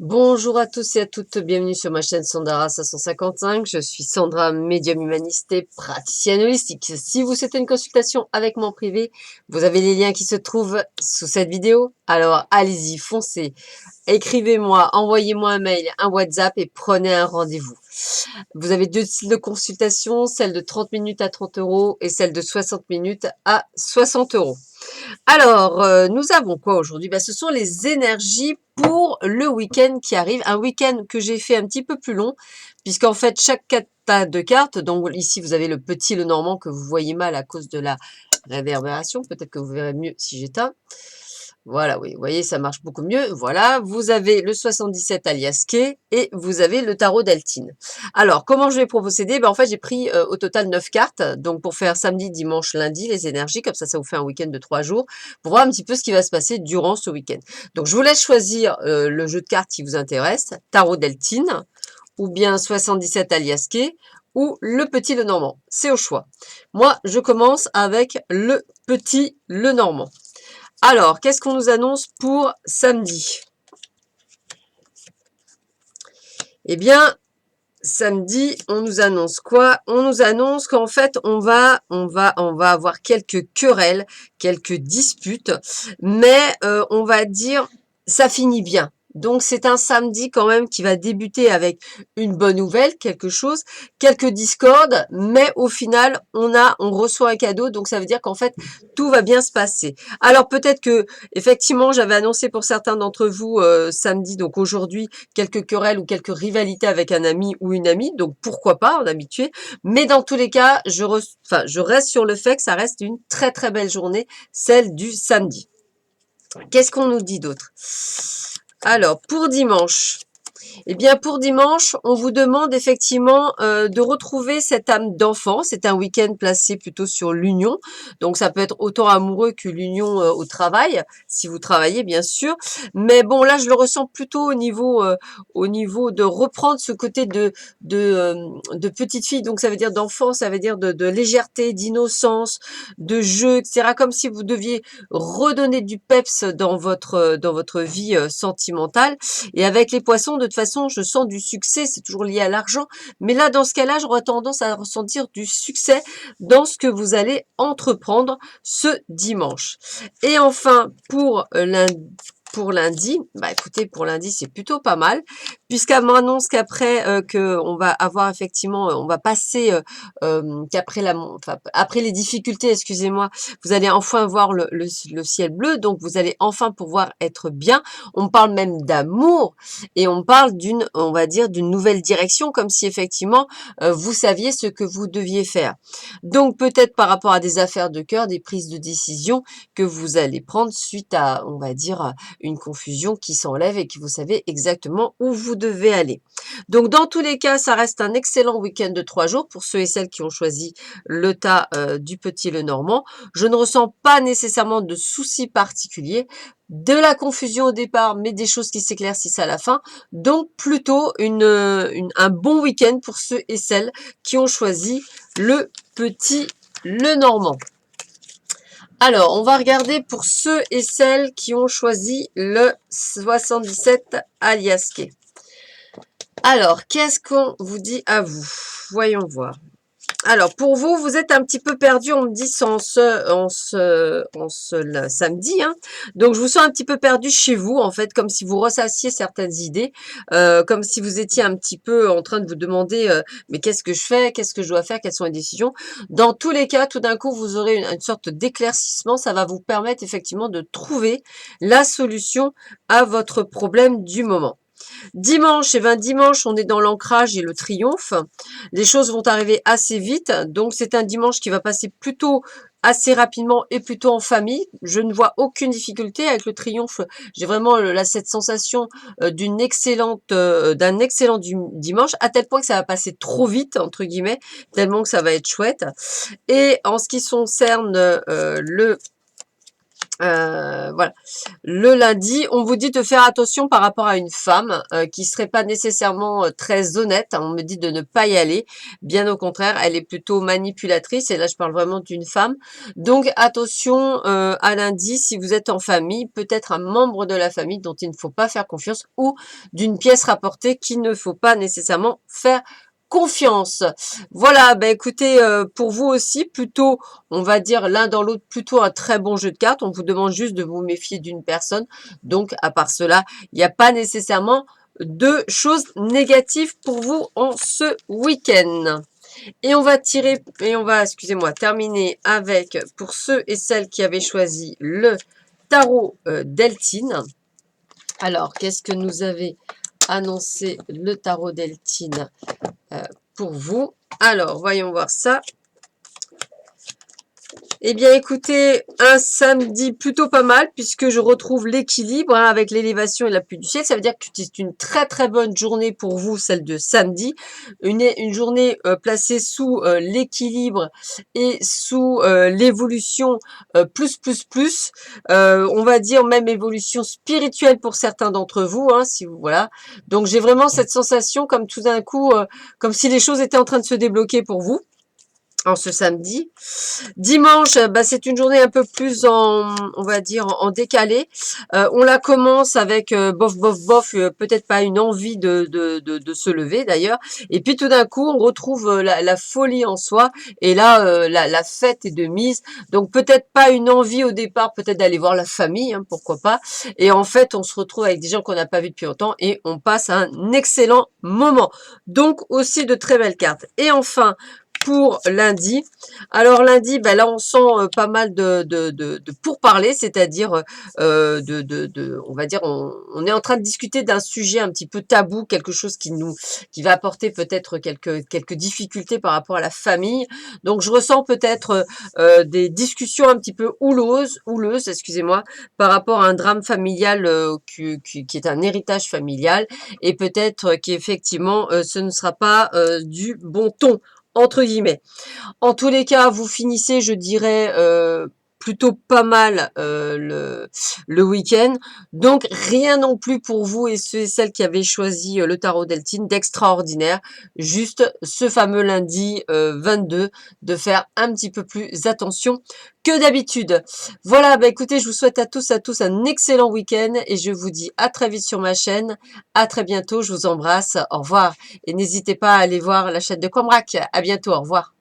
Bonjour à tous et à toutes, bienvenue sur ma chaîne Sandara 555. Je suis Sandra, médium humaniste et praticienne holistique. Si vous souhaitez une consultation avec moi en privé, vous avez les liens qui se trouvent sous cette vidéo. Alors allez-y, foncez, écrivez-moi, envoyez-moi un mail, un WhatsApp et prenez un rendez-vous. Vous avez deux styles de consultation, celle de 30 minutes à 30 € et celle de 60 minutes à 60 €. Alors, nous avons quoi aujourd'hui? Ce sont les énergies pour le week-end qui arrive. Un week-end que j'ai fait un petit peu plus long, puisqu'en fait, chaque tas de cartes, donc ici, vous avez le petit, le normand, que vous voyez mal à cause de la réverbération. Peut-être que vous verrez mieux si j'éteins. Voilà, oui, vous voyez, ça marche beaucoup mieux. Voilà, vous avez le 77 alias Kay et vous avez le tarot d'Altine. Alors, comment je vais procéder? En fait, j'ai pris au total 9 cartes, donc pour faire samedi, dimanche, lundi, les énergies, comme ça vous fait un week-end de 3 jours, pour voir un petit peu ce qui va se passer durant ce week-end. Donc, je vous laisse choisir le jeu de cartes qui vous intéresse, tarot d'Altine, ou bien 77 alias Kay, ou le petit le normand. C'est au choix. Moi, je commence avec le petit le normand. Alors, qu'est-ce qu'on nous annonce pour samedi? Eh bien, samedi, on nous annonce quoi? On nous annonce qu'en fait, on va avoir quelques querelles, quelques disputes, mais on va dire, ça finit bien. Donc, c'est un samedi quand même qui va débuter avec une bonne nouvelle, quelque chose, quelques discordes, mais au final, on reçoit un cadeau. Donc, ça veut dire qu'en fait, tout va bien se passer. Alors, peut-être que, effectivement, j'avais annoncé pour certains d'entre vous samedi, donc aujourd'hui, quelques querelles ou quelques rivalités avec un ami ou une amie. Donc, pourquoi pas, en habitué. Mais dans tous les cas, je reste sur le fait que ça reste une très, très belle journée, celle du samedi. Qu'est-ce qu'on nous dit d'autre? Alors, pour dimanche, eh bien, pour dimanche, on vous demande effectivement de retrouver cette âme d'enfant. C'est un week-end placé plutôt sur l'union. Donc, ça peut être autant amoureux que l'union au travail, si vous travaillez, bien sûr. Mais bon, là, je le ressens plutôt au niveau de reprendre ce côté de petite fille. Donc, ça veut dire d'enfant, ça veut dire de légèreté, d'innocence, de jeu, etc. Comme si vous deviez redonner du peps dans votre vie sentimentale. Et avec les poissons, de toute façon, je sens du succès, c'est toujours lié à l'argent. Mais là, dans ce cas-là, j'aurais tendance à ressentir du succès dans ce que vous allez entreprendre ce dimanche. Et enfin, pour lundi, écoutez, pour lundi, c'est plutôt pas mal, puisqu'elle m'annonce qu'après que on va avoir effectivement, on va passer qu'après après les difficultés, excusez-moi, vous allez enfin voir le ciel bleu, donc vous allez enfin pouvoir être bien. On parle même d'amour et on parle on va dire, d'une nouvelle direction, comme si effectivement vous saviez ce que vous deviez faire. Donc peut-être par rapport à des affaires de cœur, des prises de décision que vous allez prendre suite à, on va dire, une confusion qui s'enlève et que vous savez exactement où vous devez aller. Donc dans tous les cas, ça reste un excellent week-end de 3 jours pour ceux et celles qui ont choisi le tas du petit le normand. Je ne ressens pas nécessairement de soucis particuliers, de la confusion au départ, mais des choses qui s'éclaircissent à la fin. Donc plutôt un bon week-end pour ceux et celles qui ont choisi le petit le normand. Alors, on va regarder pour ceux et celles qui ont choisi le 77 alias Kay. Alors, qu'est-ce qu'on vous dit à vous? Voyons voir. Alors, pour vous, vous êtes un petit peu perdu, on me dit, le samedi. Hein. Donc, je vous sens un petit peu perdu chez vous, en fait, comme si vous ressassiez certaines idées, comme si vous étiez un petit peu en train de vous demander, mais qu'est-ce que je fais? Qu'est-ce que je dois faire? Quelles sont les décisions? Dans tous les cas, tout d'un coup, vous aurez une sorte d'éclaircissement. Ça va vous permettre effectivement de trouver la solution à votre problème du moment. Dimanche, dimanche, on est dans l'ancrage et le triomphe. Les choses vont arriver assez vite. Donc, c'est un dimanche qui va passer plutôt assez rapidement et plutôt en famille. Je ne vois aucune difficulté avec le triomphe. J'ai vraiment cette sensation d'un excellent dimanche, à tel point que ça va passer trop vite, entre guillemets, tellement que ça va être chouette. Et en ce qui concerne Voilà. Le lundi, on vous dit de faire attention par rapport à une femme qui serait pas nécessairement très honnête. On me dit de ne pas y aller. Bien au contraire, elle est plutôt manipulatrice. Et là, je parle vraiment d'une femme. Donc, attention à lundi, si vous êtes en famille, peut-être un membre de la famille dont il ne faut pas faire confiance ou d'une pièce rapportée qu'il ne faut pas nécessairement faire confiance. Voilà, ben écoutez, pour vous aussi, plutôt, on va dire l'un dans l'autre, plutôt un très bon jeu de cartes. On vous demande juste de vous méfier d'une personne. Donc, à part cela, il n'y a pas nécessairement de choses négatives pour vous en ce week-end. Et on va tirer, et on va, excusez-moi, terminer avec, pour ceux et celles qui avaient choisi le tarot Deltine. Alors, qu'est-ce que nous avait annoncé le tarot Deltine pour vous? Alors, voyons voir ça. Eh bien, écoutez, un samedi plutôt pas mal puisque je retrouve l'équilibre avec l'élévation et la pluie du ciel. Ça veut dire que c'est une très très bonne journée pour vous, celle de samedi. Une journée placée sous l'équilibre et sous l'évolution plus. On va dire même évolution spirituelle pour certains d'entre vous, hein, si vous voilà. Donc j'ai vraiment cette sensation comme tout d'un coup, comme si les choses étaient en train de se débloquer pour vous en ce samedi. Dimanche, bah, c'est une journée un peu plus on va dire, en décalé. On la commence avec bof, peut-être pas une envie de se lever d'ailleurs. Et puis tout d'un coup, on retrouve la folie en soi. Et là, la fête est de mise. Donc peut-être pas une envie au départ, peut-être d'aller voir la famille, hein, pourquoi pas. Et en fait, on se retrouve avec des gens qu'on n'a pas vus depuis longtemps et on passe un excellent moment. Donc aussi de très belles cartes. Et enfin, pour lundi. Alors lundi, ben là on sent pas mal de pourparlers, c'est-à-dire on va dire on est en train de discuter d'un sujet un petit peu tabou, quelque chose qui va apporter peut-être quelques difficultés par rapport à la famille. Donc je ressens peut-être des discussions un petit peu houleuses, excusez-moi, par rapport à un drame familial qui est un héritage familial et peut-être qu'effectivement ce ne sera pas du bon ton entre guillemets. En tous les cas, vous finissez, je dirais, plutôt pas mal le week-end. Donc, rien non plus pour vous et ceux et celles qui avaient choisi le tarot Deltine d'extraordinaire. Juste ce fameux lundi 22, de faire un petit peu plus attention que d'habitude. Voilà, bah écoutez, je vous souhaite à tous un excellent week-end et je vous dis à très vite sur ma chaîne. À très bientôt, je vous embrasse. Au revoir. Et n'hésitez pas à aller voir la chaîne de Combrac. À bientôt, au revoir.